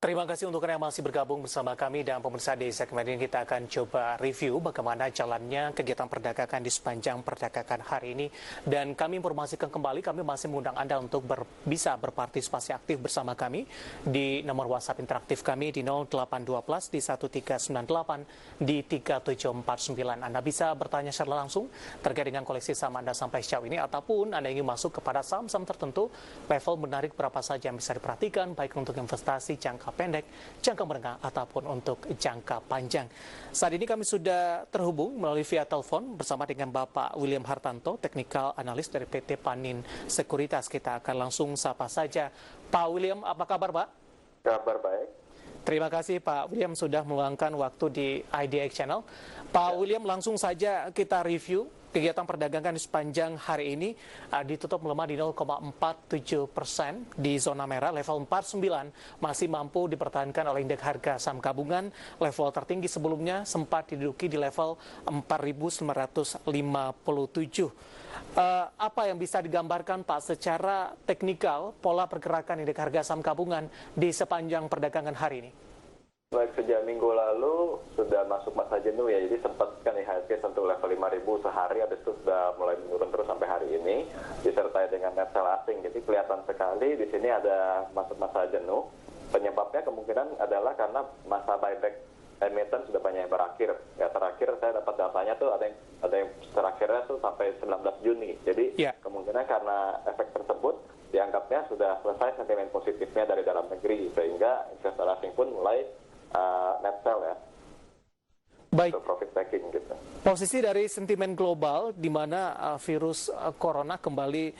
Terima kasih untuk Anda yang masih bergabung bersama kami dan pemirsa di segmen ini kita akan coba review bagaimana jalannya kegiatan perdagangan di sepanjang perdagangan hari ini. Dan kami informasikan kembali, kami masih mengundang Anda untuk bisa berpartisipasi aktif bersama kami di nomor WhatsApp interaktif kami di 0812 di 1398 di 3749. Anda bisa bertanya secara langsung terkait dengan koleksi saham Anda sampai sejauh ini, ataupun Anda ingin masuk kepada saham-saham tertentu, level menarik berapa saja yang bisa diperhatikan, baik untuk investasi jangka pendek, jangka menengah, ataupun untuk jangka panjang. Saat ini kami sudah terhubung melalui via telepon bersama dengan Bapak William Hartanto, Technical Analyst dari PT Panin Sekuritas. Kita akan langsung sapa saja. Pak William, apa kabar Pak? Kabar baik. Terima kasih Pak William sudah meluangkan waktu di IDX Channel. Pak William, langsung saja kita review kegiatan perdagangan di sepanjang hari ini. Ditutup melemah di 0,47% di zona merah, level 49 masih mampu dipertahankan oleh indeks harga saham gabungan. Level tertinggi sebelumnya sempat diduduki di level 4.957. Apa yang bisa digambarkan Pak secara teknikal pola pergerakan indeks harga saham gabungan di sepanjang perdagangan hari ini? Baik, sejak minggu lalu sudah masuk masa jenuh ya, jadi sempat kan IHSG sentuh level 5.000 sehari, habis itu sudah mulai menurun terus sampai hari ini, disertai dengan net sell asing. Jadi kelihatan sekali di sini ada masuk masa jenuh. Penyebabnya kemungkinan adalah karena masa buyback emiten sudah banyak yang berakhir. Ya, terakhir saya dapat datanya tuh ada yang terakhirnya tuh sampai 19 Juni. Jadi kemungkinan karena efek tersebut dianggapnya sudah selesai sentimen positifnya dari dalam negeri, sehingga investor asing pun mulai net sell ya. Baik. Untuk profit taking gitu. Posisi dari sentimen global di mana virus corona kembali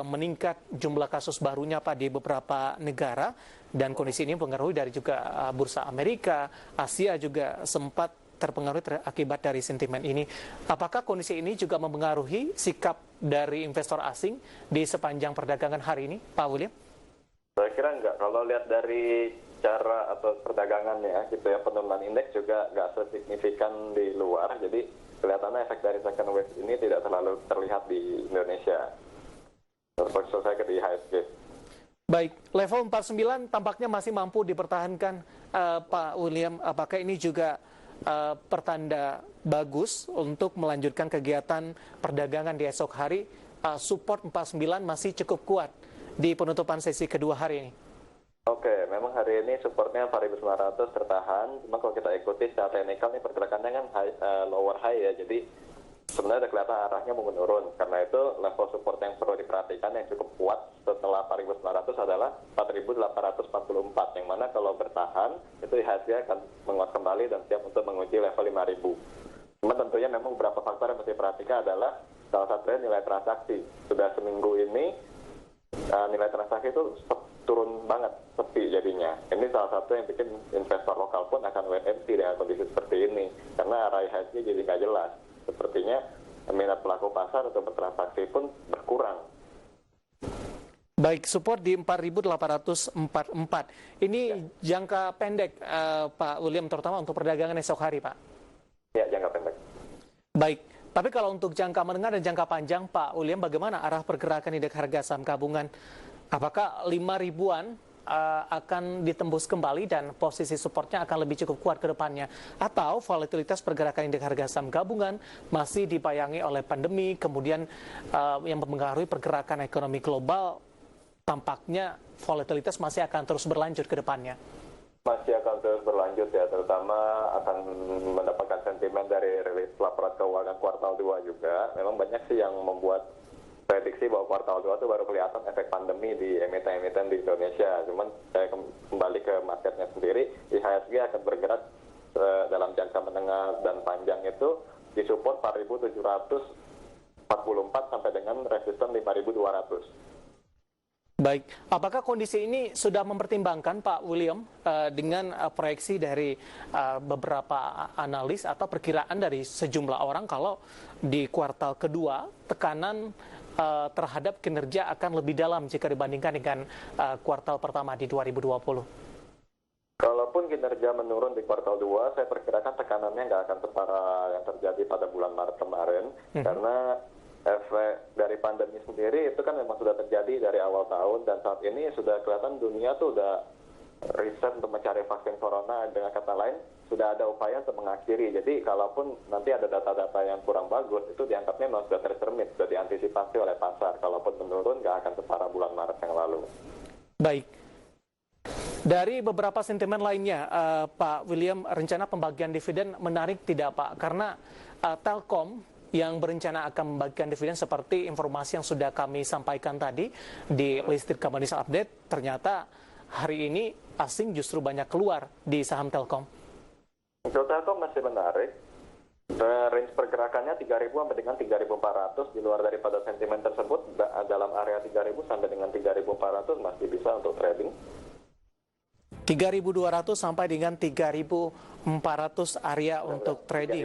meningkat jumlah kasus barunya Pak di beberapa negara, dan kondisi ini mempengaruhi dari juga bursa Amerika, Asia juga sempat terpengaruhi akibat dari sentimen ini. Apakah kondisi ini juga mempengaruhi sikap dari investor asing di sepanjang perdagangan hari ini, Pak William? Saya kira enggak. Kalau lihat dari cara atau perdagangannya gitu ya, penurunan indeks juga nggak sesignifikan di luar, jadi kelihatannya efek dari second wave ini tidak terlalu terlihat di Indonesia. Terus saya ke di IHSG. Baik, level 49 tampaknya masih mampu dipertahankan, Pak William. Apakah ini juga pertanda bagus untuk melanjutkan kegiatan perdagangan di esok hari? Support 49 masih cukup kuat di penutupan sesi kedua hari ini. Oke, memang hari ini supportnya 4.900 tertahan. Cuma kalau kita ikuti secara teknikal nih pergerakannya kan lower high ya. Jadi sebenarnya ada kelihatan arahnya mau menurun. Karena itu level support yang perlu diperhatikan yang cukup kuat setelah 4.900 adalah 4.844. Yang mana kalau bertahan itu IHSG akan menguat kembali dan siap untuk menguji level 5.000. Cuma tentunya memang beberapa faktor yang mesti diperhatikan adalah salah satunya nilai transaksi. Sudah seminggu ini nilai transaksi itu turun banget, sepi jadinya. Ini salah satu yang bikin investor lokal pun akan wait and see dengan kondisi seperti ini. Karena arah IHSG jadi nggak jelas. Sepertinya minat pelaku pasar untuk bertransaksi pun berkurang. Baik, support di 4.844. Ini jangka pendek, Pak William, terutama untuk perdagangan esok hari, Pak? Ya, jangka pendek. Baik. Tapi kalau untuk jangka menengah dan jangka panjang, Pak William, bagaimana arah pergerakan indeks harga saham gabungan? Apakah 5.000-an akan ditembus kembali dan posisi supportnya akan lebih cukup kuat ke depannya? Atau volatilitas pergerakan indeks harga saham gabungan masih dibayangi oleh pandemi, kemudian yang mempengaruhi pergerakan ekonomi global, tampaknya volatilitas masih akan terus berlanjut ke depannya? Masih akan terus berlanjut ya, terutama akan mendapatkan sentimen dari rilis laporan keuangan kuartal 2 juga. Memang banyak sih yang membuat prediksi bahwa kuartal 2 itu baru kelihatan efek pandemi di emiten-emiten di Indonesia. Cuman saya kembali ke marketnya sendiri, IHSG akan bergerak dalam jangka menengah dan panjang itu di support 4.744 sampai dengan resisten 5.200. Baik, apakah kondisi ini sudah mempertimbangkan Pak William dengan proyeksi dari beberapa analis atau perkiraan dari sejumlah orang kalau di kuartal kedua tekanan terhadap kinerja akan lebih dalam jika dibandingkan dengan kuartal pertama di 2020? Kalaupun kinerja menurun di kuartal 2, saya perkirakan tekanannya nggak akan separah yang terjadi pada bulan Maret kemarin, karena efek dari pandemi sendiri itu kan memang sudah terjadi dari awal tahun, dan saat ini sudah kelihatan dunia tuh udah riset untuk mencari vaksin corona, dengan kata lain sudah ada upaya untuk mengakhiri. Jadi kalaupun nanti ada data-data yang kurang bagus, itu dianggapnya memang sudah tercermin, sudah diantisipasi oleh pasar. Kalaupun menurun, nggak akan separah bulan Maret yang lalu. Baik. Dari beberapa sentimen lainnya, Pak William, rencana pembagian dividen menarik tidak Pak? Karena Telkom yang berencana akan membagikan dividen seperti informasi yang sudah kami sampaikan tadi di Listed Companies Update, ternyata hari ini asing justru banyak keluar di saham Telkom. Untuk Telkom masih menarik. Range pergerakannya 3.000 sampai dengan 3.400. Di luar daripada sentimen tersebut, dalam area 3.000 sampai dengan 3.400 masih bisa untuk trading. 3.200 sampai dengan 3.400 area untuk trading.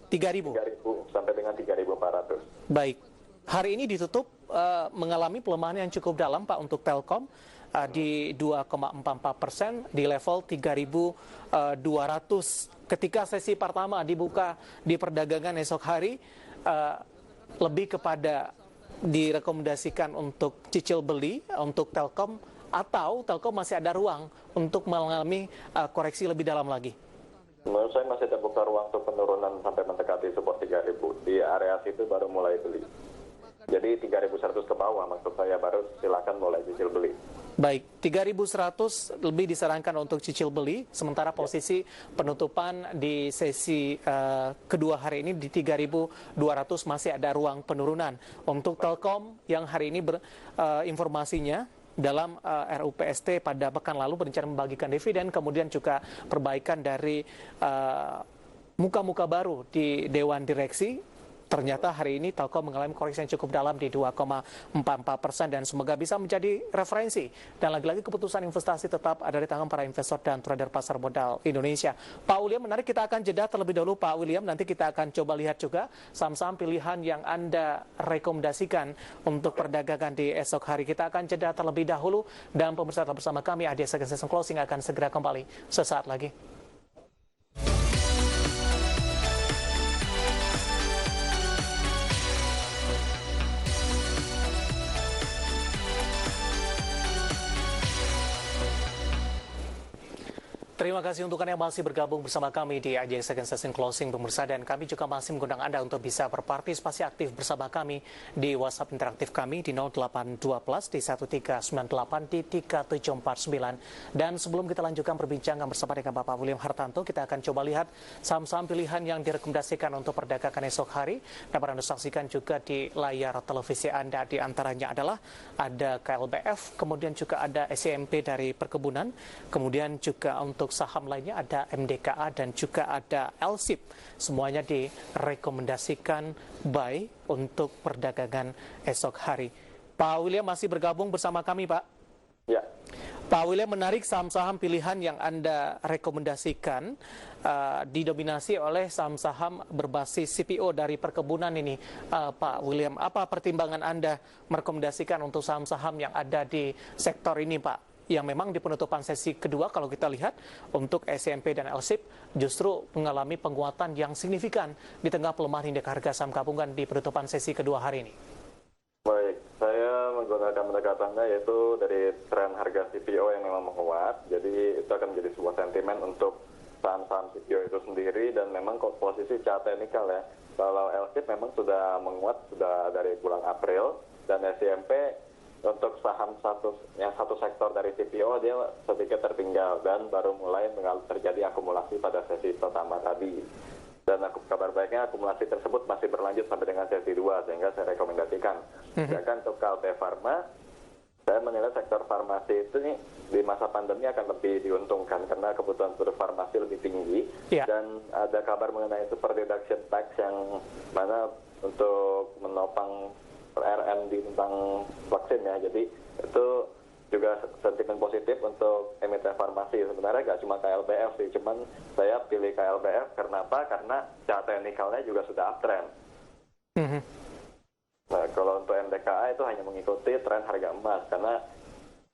3.000 sampai dengan 3.400. Baik. Hari ini ditutup mengalami pelemahan yang cukup dalam Pak untuk Telkom di 2,44% di level 3.200. Ketika sesi pertama dibuka di perdagangan esok hari, lebih kepada direkomendasikan untuk cicil beli untuk Telkom, atau Telkom masih ada ruang untuk mengalami koreksi lebih dalam lagi? Menurut saya masih terbuka ruang untuk penurunan sampai mendekati support 3.000. Di area situ baru mulai beli. Jadi 3.100 ke bawah maksud saya, baru silakan mulai cicil beli. Baik, 3.100 lebih disarankan untuk cicil beli, sementara posisi penutupan di sesi kedua hari ini di 3.200 masih ada ruang penurunan. Untuk Telkom yang hari ini informasinya dalam RUPST pada pekan lalu berencana membagikan dividen, kemudian juga perbaikan dari muka-muka baru di Dewan Direksi. Ternyata hari ini Telkom mengalami koreksi yang cukup dalam di 2,44% dan semoga bisa menjadi referensi. Dan lagi-lagi keputusan investasi tetap ada di tangan para investor dan trader pasar modal Indonesia. Pak William, menarik, kita akan jeda terlebih dahulu Pak William. Nanti kita akan coba lihat juga saham-saham pilihan yang Anda rekomendasikan untuk perdagangan di esok hari. Kita akan jeda terlebih dahulu dan pemirsa bersama kami Adi Second Session Closing akan segera kembali sesaat lagi. Terima kasih untuk Anda yang masih bergabung bersama kami di AJ Second Session Closing pemirsa, dan kami juga masih mengundang Anda untuk bisa berpartisipasi aktif bersama kami di WhatsApp interaktif kami di 0812 di 1398 di 3749. Dan sebelum kita lanjutkan perbincangan bersama dengan Bapak William Hartanto, kita akan coba lihat saham-saham pilihan yang direkomendasikan untuk perdagangan esok hari. Dapat Anda saksikan juga di layar televisi Anda, di antaranya adalah ada KLBF, kemudian juga ada SMP dari perkebunan, kemudian juga untuk saham lainnya ada MDKA dan juga ada LSIP. Semuanya direkomendasikan buy untuk perdagangan esok hari. Pak William masih bergabung bersama kami, Pak? Ya. Pak William, menarik saham-saham pilihan yang Anda rekomendasikan didominasi oleh saham-saham berbasis CPO dari perkebunan ini. Pak William, apa pertimbangan Anda merekomendasikan untuk saham-saham yang ada di sektor ini, Pak? Yang memang di penutupan sesi kedua kalau kita lihat untuk SMP dan LSIP justru mengalami penguatan yang signifikan di tengah pelemahan indeks harga saham gabungan di penutupan sesi kedua hari ini. Baik, saya menggunakan pendekatannya yaitu dari tren harga CPO yang memang menguat, jadi itu akan menjadi sebuah sentimen untuk saham-saham CPO itu sendiri, dan memang posisi chart teknikal ya. Kalau LSIP memang sudah menguat sudah dari bulan April, dan SMP untuk saham satu sektor dari CPO dia sedikit tertinggal dan baru mulai terjadi akumulasi pada sesi pertama tadi. Dan kabar baiknya akumulasi tersebut masih berlanjut sampai dengan sesi 2, sehingga saya rekomendasikan. Sedangkan untuk Kalbe Farma, saya menilai sektor farmasi itu nih di masa pandemi akan lebih diuntungkan karena kebutuhan produk farmasi lebih tinggi. Dan ada kabar mengenai super deduction tax yang mana untuk menopang R&D tentang vaksin ya, jadi itu juga sentimen positif untuk emiten farmasi. Sebenarnya nggak cuma KLBF sih, cuman saya pilih KLBF karena apa? Karena chart teknikalnya juga sudah uptrend. Nah, kalau untuk MDKA itu hanya mengikuti tren harga emas, karena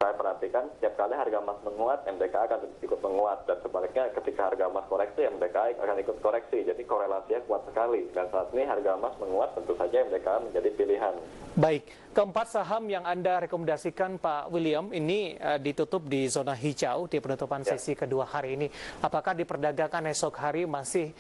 saya perhatikan setiap kali harga emas menguat, MDKA akan ikut menguat, dan sebaliknya ketika harga emas koreksi, MDKA akan ikut koreksi. Jadi korelasinya kuat sekali, dan saat ini harga emas menguat, tentu saja MDKA menjadi pilihan. Baik, keempat saham yang Anda rekomendasikan Pak William ini ditutup di zona hijau di penutupan sesi kedua hari ini. Apakah di perdagangan esok hari masih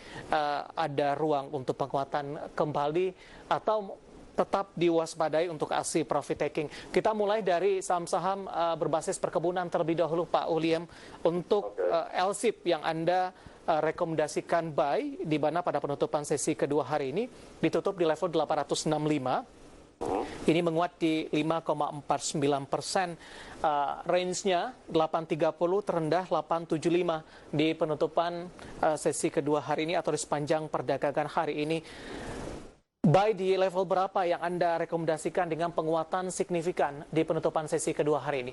ada ruang untuk penguatan kembali atau tetap diwaspadai untuk aksi profit taking? Kita mulai dari saham-saham berbasis perkebunan terlebih dahulu Pak William. Untuk LSIP yang Anda rekomendasikan buy, di mana pada penutupan sesi kedua hari ini ditutup di level 865. Ini menguat di 5,49%, range-nya 830 terendah 875 di penutupan sesi kedua hari ini atau di sepanjang perdagangan hari ini. Buy di level berapa yang Anda rekomendasikan dengan penguatan signifikan di penutupan sesi kedua hari ini?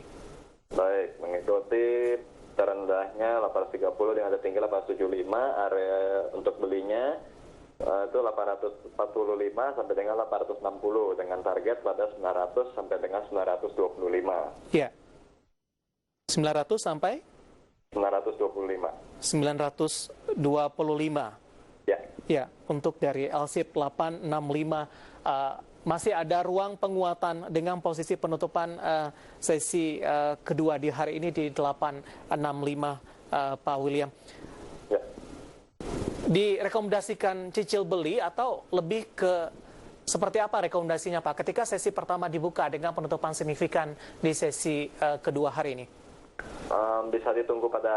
Baik, mengikuti terendahnya 830 dengan ada tinggi 875, area untuk belinya itu 845 sampai dengan 860 dengan target pada 900 sampai dengan 925. Ya. 900 sampai 925. 925. Ya. Ya, untuk dari LSIP 865 masih ada ruang penguatan dengan posisi penutupan sesi kedua di hari ini di 865 Pak William. Direkomendasikan cicil beli atau lebih ke seperti apa rekomendasinya Pak ketika sesi pertama dibuka dengan penutupan signifikan di sesi kedua hari ini? Bisa ditunggu pada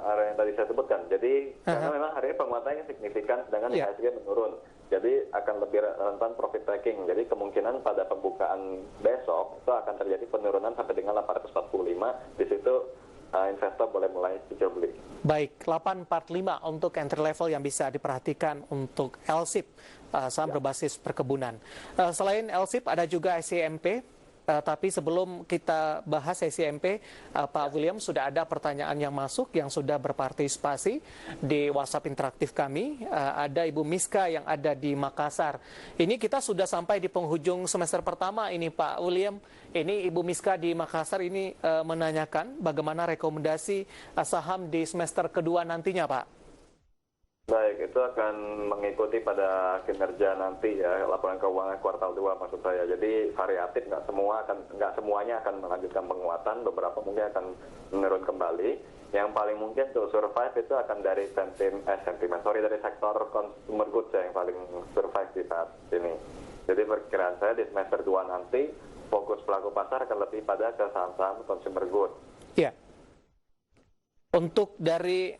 area yang tadi saya sebutkan. Jadi karena memang hari ini penguatannya signifikan sedangkan IHSG menurun. Jadi akan lebih rentan profit taking. Jadi kemungkinan pada pembukaan besok itu akan terjadi penurunan sampai dengan 845. Di situ investor boleh mulai cicil beli. Baik, 845 untuk entry level yang bisa diperhatikan untuk LSIP, saham berbasis perkebunan. Selain LSIP ada juga SCMP, tapi sebelum kita bahas SCMP, Pak William, sudah ada pertanyaan yang masuk yang sudah berpartisipasi di WhatsApp interaktif kami. Ada Ibu Miska yang ada di Makassar. Ini kita sudah sampai di penghujung semester pertama ini Pak William. Ini Ibu Miska di Makassar ini menanyakan bagaimana rekomendasi saham di semester kedua nantinya Pak. Baik, itu akan mengikuti pada kinerja nanti ya, laporan keuangan kuartal 2 maksud saya. Jadi variatif, nggak semuanya akan melanjutkan penguatan, beberapa mungkin akan menurun kembali. Yang paling mungkin untuk survive itu akan dari dari sektor consumer goods yang paling survive di saat ini. Jadi perkiraan saya di semester 2 nanti fokus pelaku pasar akan lebih pada ke saham-saham consumer goods. Ya. Untuk dari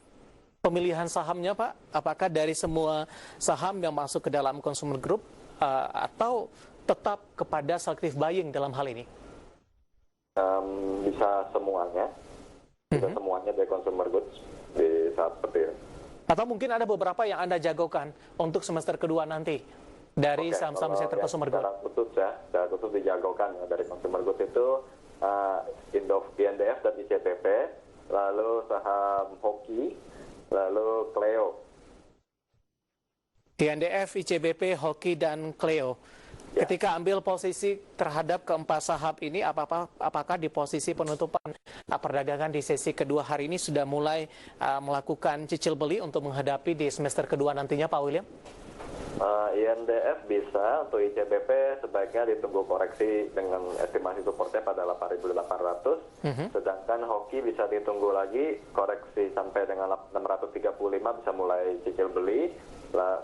pemilihan sahamnya Pak, apakah dari semua saham yang masuk ke dalam consumer group atau tetap kepada selective buying dalam hal ini? Bisa semuanya, semuanya dari consumer goods di saat seperti ini. Atau mungkin ada beberapa yang Anda jagokan untuk semester kedua nanti dari saham-saham sektor consumer goods? Secara khusus dijagokan ya, dari consumer goods itu INDF dan ICBP, lalu saham Hoki, lalu Cleo. INDF, ICBP, Hoki, dan Cleo. Ya. Ketika ambil posisi terhadap keempat saham ini, apakah di posisi penutupan perdagangan di sesi kedua hari ini sudah mulai melakukan cicil beli untuk menghadapi di semester kedua nantinya Pak William? INDF bisa, untuk ICBP sebaiknya ditunggu koreksi dengan estimasi supportnya pada 8.800, sedangkan Hoki bisa ditunggu lagi koreksi sampai dengan 635 bisa mulai cicil beli,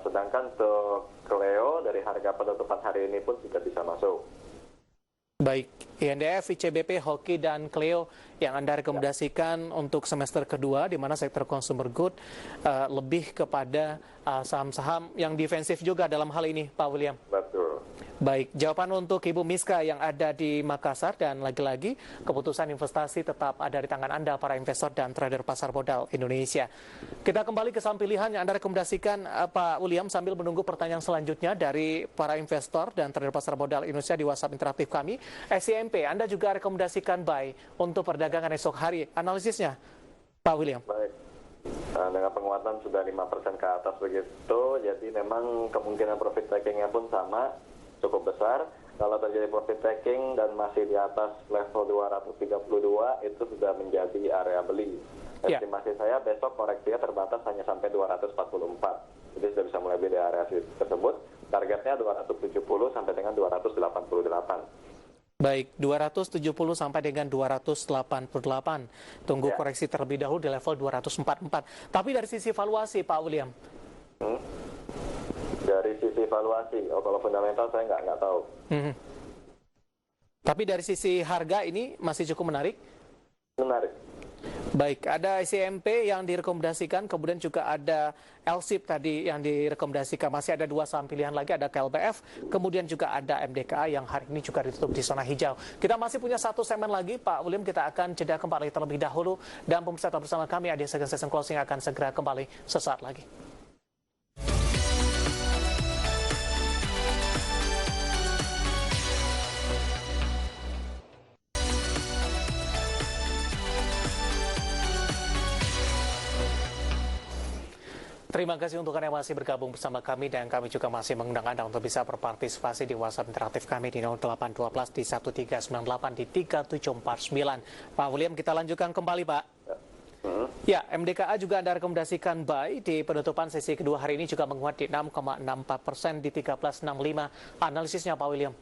sedangkan untuk Cleo dari harga penutupan hari ini pun juga bisa masuk. Baik, INDF, ICBP, Hoki, dan Cleo yang Anda rekomendasikan untuk semester kedua, di mana sektor consumer good lebih kepada saham-saham yang defensif juga dalam hal ini, Pak William. Betul. Baik, jawaban untuk Ibu Miska yang ada di Makassar, dan lagi-lagi keputusan investasi tetap ada di tangan Anda, para investor dan trader pasar modal Indonesia. Kita kembali ke saham pilihan yang Anda rekomendasikan, Pak William, sambil menunggu pertanyaan selanjutnya dari para investor dan trader pasar modal Indonesia di WhatsApp interaktif kami. SCMP, Anda juga rekomendasikan buy untuk perdagangan esok hari. Analisisnya, Pak William. Baik. Dengan penguatan sudah 5% ke atas begitu, jadi memang kemungkinan profit taking-nya pun sama, cukup besar. Kalau terjadi profit taking dan masih di atas level 232, itu sudah menjadi area beli. Estimasi saya besok koreksinya terbatas hanya sampai 244. Jadi sudah bisa mulai beli di area tersebut. targetnya 270 sampai dengan 288. Baik, 270 sampai dengan 288. Tunggu Ya. koreksi terlebih dahulu di level 244. Tapi dari sisi valuasi, Pak William. Dari sisi valuasi, kalau fundamental saya nggak tahu. Tapi dari sisi harga ini masih cukup menarik? Menarik. Baik, ada ICMP yang direkomendasikan, kemudian juga ada LSIP tadi yang direkomendasikan. Masih ada dua saham pilihan lagi, ada KLBF, kemudian juga ada MDKA yang hari ini juga ditutup di zona hijau. Kita masih punya satu segmen lagi, Pak William, kita akan jeda kembali terlebih dahulu. Dan pemirsa bersama kami, ada session closing akan segera kembali sesaat lagi. Terima kasih untuk Anda yang masih bergabung bersama kami dan kami juga masih mengundang Anda untuk bisa berpartisipasi di WhatsApp interaktif kami di 0812 di 1398 di 3749. Pak William, kita lanjutkan kembali, Pak. Ya, MDKA juga Anda rekomendasikan buy di penutupan sesi kedua hari ini juga menguat di 6,64% di 1365. Analisisnya, Pak William.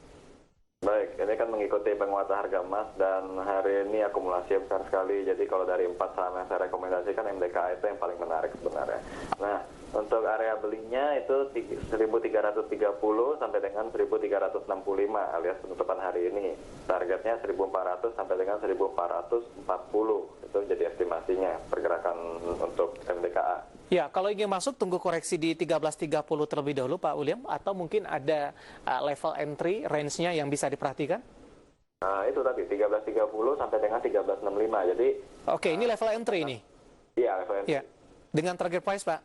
Baik, ini kan mengikuti penguatan harga emas dan hari ini akumulasi besar sekali. Jadi kalau dari 4 saham yang saya rekomendasikan, MDKA itu yang paling menarik sebenarnya. Nah, untuk area belinya itu 1330 sampai dengan 1365 alias penutupan hari ini. Targetnya 1400 sampai dengan 1440. Itu jadi estimasinya pergerakan untuk MDKA. Ya, kalau ingin masuk tunggu koreksi di 1330 terlebih dahulu, Pak William, atau mungkin ada level entry range-nya yang bisa diperhatikan? Nah, itu tadi 1330 sampai dengan 1365. Jadi Oke, ini level entry ini. iya, level entry. Ya. Dengan target price, Pak?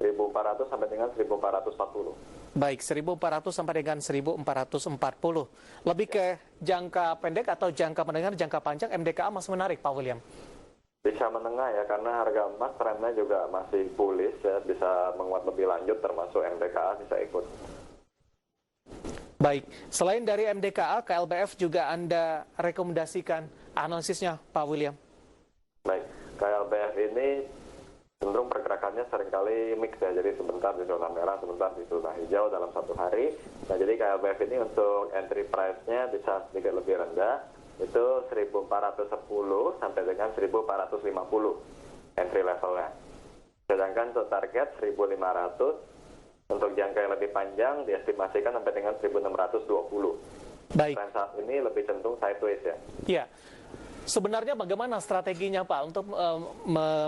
1400 sampai dengan 1440. Baik, 1400 sampai dengan 1440. Lebih ke jangka pendek atau jangka menengah, jangka panjang, MDKA masih menarik, Pak William? Bisa menengah ya, karena harga emas trennya juga masih bullish ya, bisa menguat lebih lanjut termasuk MDKA bisa ikut. Baik, selain dari MDKA, KLBF juga Anda rekomendasikan analisisnya, Pak William? Baik, KLBF ini cenderung pergerakannya seringkali mix ya, jadi sebentar di zona merah, sebentar di zona hijau dalam satu hari. Nah, jadi KLBF ini untuk entry price-nya bisa sedikit lebih rendah, itu 1410 sampai dengan 1450 entry levelnya. Sedangkan untuk target 1500, untuk jangka yang lebih panjang diestimasikan sampai dengan 1620. Baik. Tren saat ini lebih cenderung sideways ya. Ya. Sebenarnya bagaimana strateginya, Pak, untuk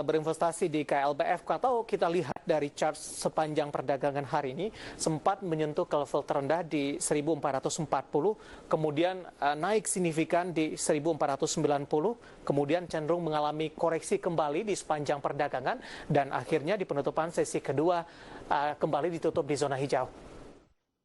berinvestasi di KLBF? Atau kita lihat dari chart sepanjang perdagangan hari ini sempat menyentuh ke level terendah di 1440, kemudian naik signifikan di 1490, kemudian cenderung mengalami koreksi kembali di sepanjang perdagangan, dan akhirnya di penutupan sesi kedua kembali ditutup di zona hijau.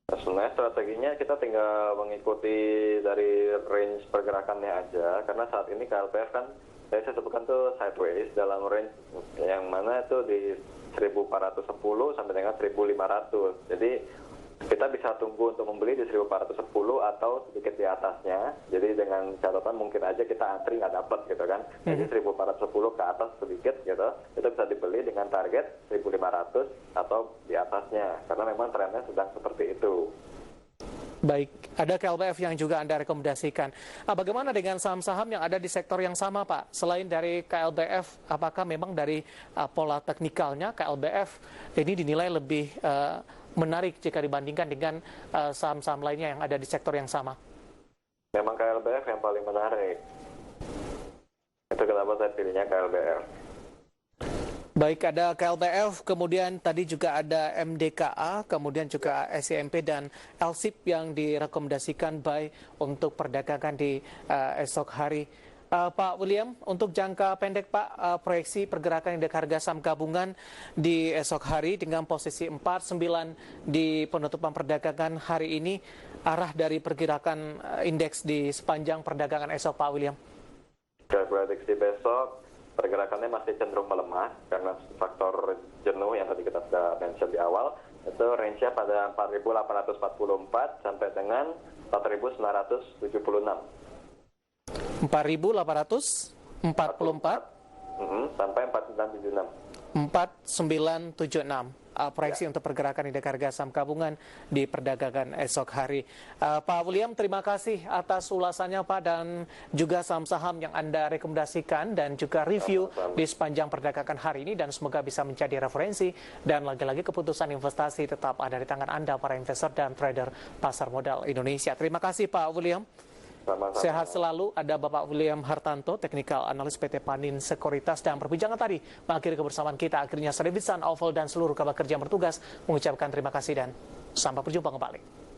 Sebenarnya strateginya kita tinggal mengikuti dari range pergerakannya aja, karena saat ini KLPF kan saya sebutkan tuh sideways dalam range yang mana itu di 1410 sampai dengan 1500. Jadi kita bisa tunggu untuk membeli di 1410 atau sedikit di atasnya. Jadi dengan catatan mungkin aja kita antri nggak dapat gitu kan. Jadi 1410 ke atas sedikit gitu, itu bisa dibeli dengan target 1500 atau di atasnya. Karena memang trennya sedang seperti itu. Baik, ada KLBF yang juga Anda rekomendasikan. Bagaimana dengan saham-saham yang ada di sektor yang sama, Pak? Selain dari KLBF, apakah memang dari pola teknikalnya KLBF ini dinilai lebih menarik jika dibandingkan dengan saham-saham lainnya yang ada di sektor yang sama? Memang KLBF yang paling menarik. Itu kenapa saya pilihnya KLBF. Baik, ada KLBF, kemudian tadi juga ada MDKA, kemudian juga SCMP dan LSIP yang direkomendasikan buy untuk perdagangan di esok hari. Pak William, untuk jangka pendek, Pak, proyeksi pergerakan indeks harga saham gabungan di esok hari dengan posisi 49 di penutupan perdagangan hari ini, arah dari pergerakan indeks di sepanjang perdagangan esok, Pak William? Prediksi besok pergerakannya masih cenderung melemah karena faktor jenuh yang tadi kita sudah mention di awal. Itu range-nya pada 4.844 sampai dengan 4.976. 4.844 sampai 4.976. 4976. Proyeksi untuk pergerakan indeks harga saham gabungan di perdagangan esok hari. Pak William, terima kasih atas ulasannya Pak, dan juga saham-saham yang Anda rekomendasikan dan juga review di sepanjang perdagangan hari ini, dan semoga bisa menjadi referensi, dan lagi-lagi keputusan investasi tetap ada di tangan Anda para investor dan trader pasar modal Indonesia. Terima kasih Pak William. Sama-sama. Sehat selalu. Ada Bapak William Hartanto, Technical Analyst PT Panin Sekuritas, dan perbincangan tadi mengakhiri kebersamaan kita. Akhirnya saya Davidson, Oval, dan seluruh kabar kerja yang bertugas mengucapkan terima kasih dan sampai berjumpa kembali.